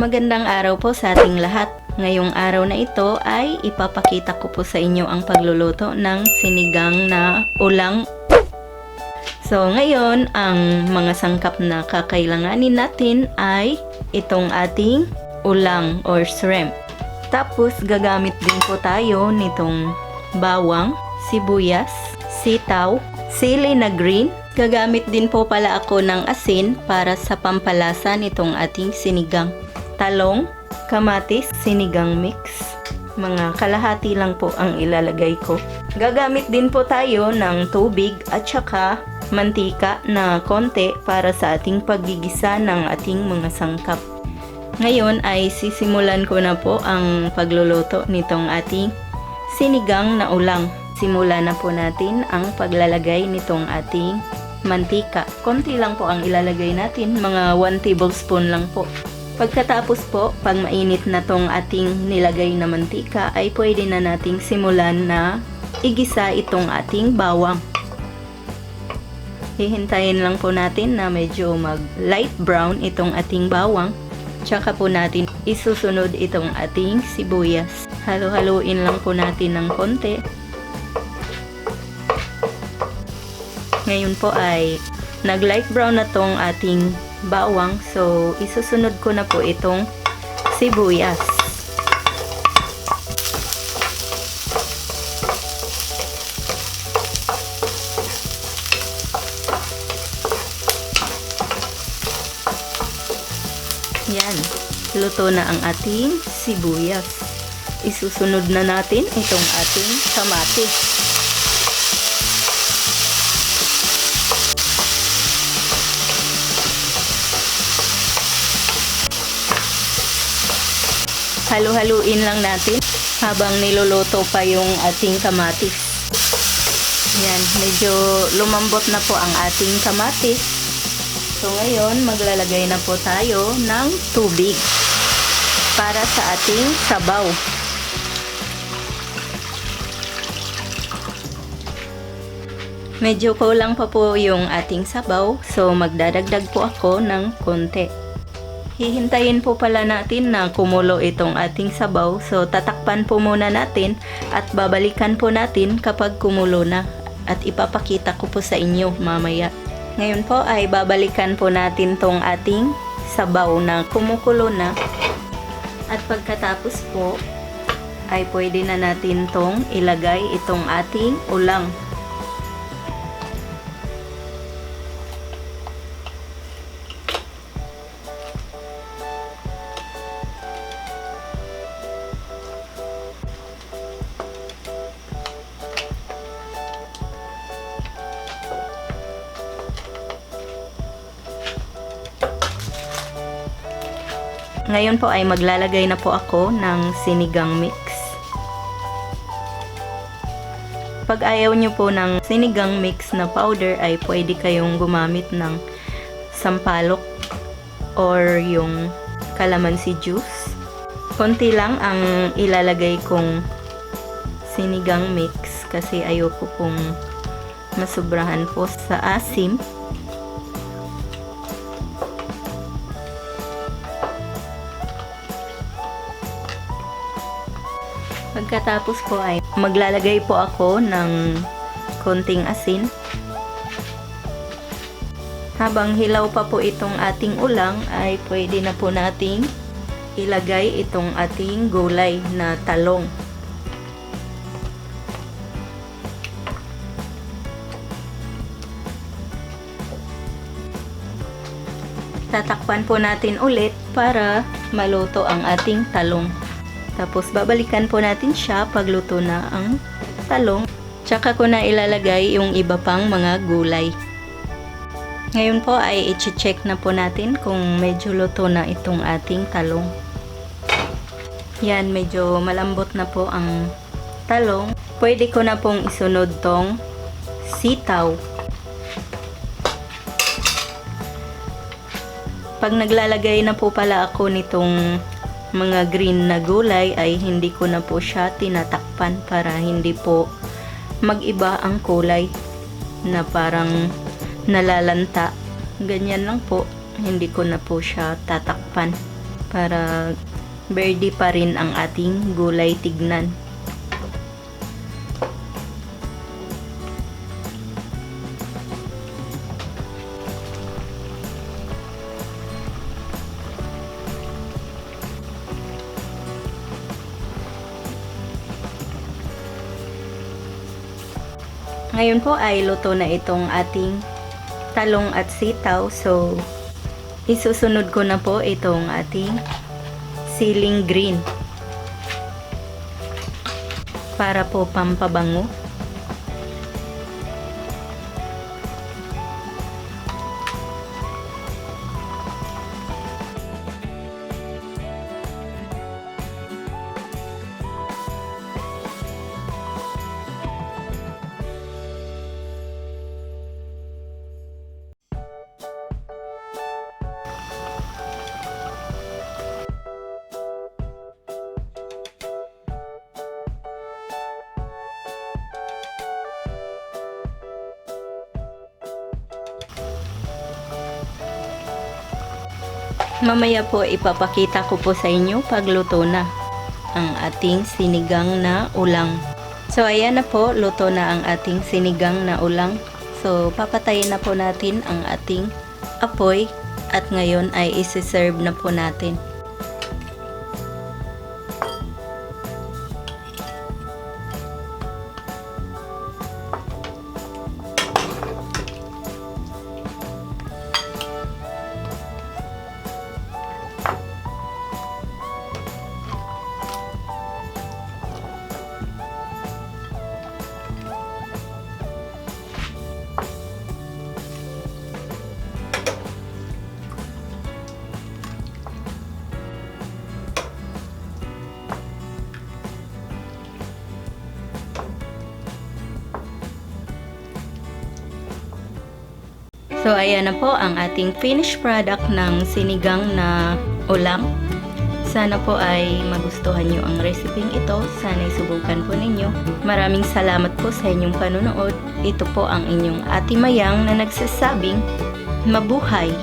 Magandang araw po sa ating lahat. Ngayong araw na ito ay ipapakita ko po sa inyo ang pagluluto ng sinigang na ulang. So ngayon, ang mga sangkap na kakailanganin natin ay itong ating ulang or shrimp. Tapos gagamit din po tayo nitong bawang, sibuyas, sitaw, sili na green. Gagamit din po pala ako ng asin para sa pampalasa nitong ating sinigang. Talong, kamatis, sinigang mix. Mga kalahati lang po ang ilalagay ko. Gagamit din po tayo ng tubig at saka mantika na konti para sa ating paggigisa ng ating mga sangkap. Ngayon ay sisimulan ko na po ang pagluluto nitong ating sinigang na ulang. Simulan na po natin ang paglalagay nitong ating mantika. Konti lang po ang ilalagay natin, mga 1 tablespoon lang po. Pagkatapos po, pag mainit na tong ating nilagay na mantika, ay pwede na nating simulan na igisa itong ating bawang. Hihintayin lang po natin na medyo mag light brown itong ating bawang. Tsaka po natin isusunod itong ating sibuyas. Halo-haluin lang po natin ng konti. Ngayon po ay nag light brown na tong ating bawang, so isusunod ko na po itong sibuyas. Yan, luto na ang ating sibuyas. Isusunod na natin itong ating kamatis. Halu-haluin lang natin habang niluluto pa yung ating kamatis. Yan, medyo lumambot na po ang ating kamatis. So ngayon, maglalagay na po tayo ng tubig para sa ating sabaw. Medyo kulang pa po yung ating sabaw, so magdadagdag po ako ng konti. Hihintayin po pala natin na kumulo itong ating sabaw. So tatakpan po muna natin at babalikan po natin kapag kumulo na. At ipapakita ko po sa inyo mamaya. Ngayon po ay babalikan po natin tong ating sabaw na kumukulo na. At pagkatapos po ay pwede na natin tong ilagay itong ating ulang. Ngayon po ay maglalagay na po ako ng sinigang mix. Pag ayaw nyo po ng sinigang mix na powder ay pwede kayong gumamit ng sampalok or yung calamansi juice. Konti lang ang ilalagay kong sinigang mix kasi ayoko pong masubrahan po sa asim. Pagkatapos po ay maglalagay po ako ng konting asin. Habang hilaw pa po itong ating ulang ay pwede na po nating ilagay itong ating gulay na talong. Tatakpan po natin ulit para maluto ang ating talong. Tapos babalikan po natin siya pag luto na ang talong. Tsaka ko na ilalagay yung iba pang mga gulay. Ngayon po ay i-check na po natin kung medyo luto na itong ating talong. Yan, medyo malambot na po ang talong. Pwede ko na pong isunod tong sitaw. Pag naglalagay na po pala ako nitong mga green na gulay ay hindi ko na po siya tinatakpan para hindi po mag-iba ang kulay na parang nalalanta. Ganyan lang po, hindi ko na po siya tatakpan para verde pa rin ang ating gulay tignan. Ngayon po ay luto na itong ating talong at sitaw. So, isusunod ko na po itong ating siling green para po pampabango. Mamaya po ipapakita ko po sa inyo pagluto na ang ating sinigang na ulang. So ayan na po, luto na ang ating sinigang na ulang. So papatayin na po natin ang ating apoy at ngayon ay isi-serve na po natin. So, ayan na po ang ating finished product ng sinigang na ulang. Sana po ay magustuhan nyo ang recipe ito. Sana isubukan po ninyo. Maraming salamat po sa inyong panunood. Ito po ang inyong Ate Mayang na nagsasabing, mabuhay!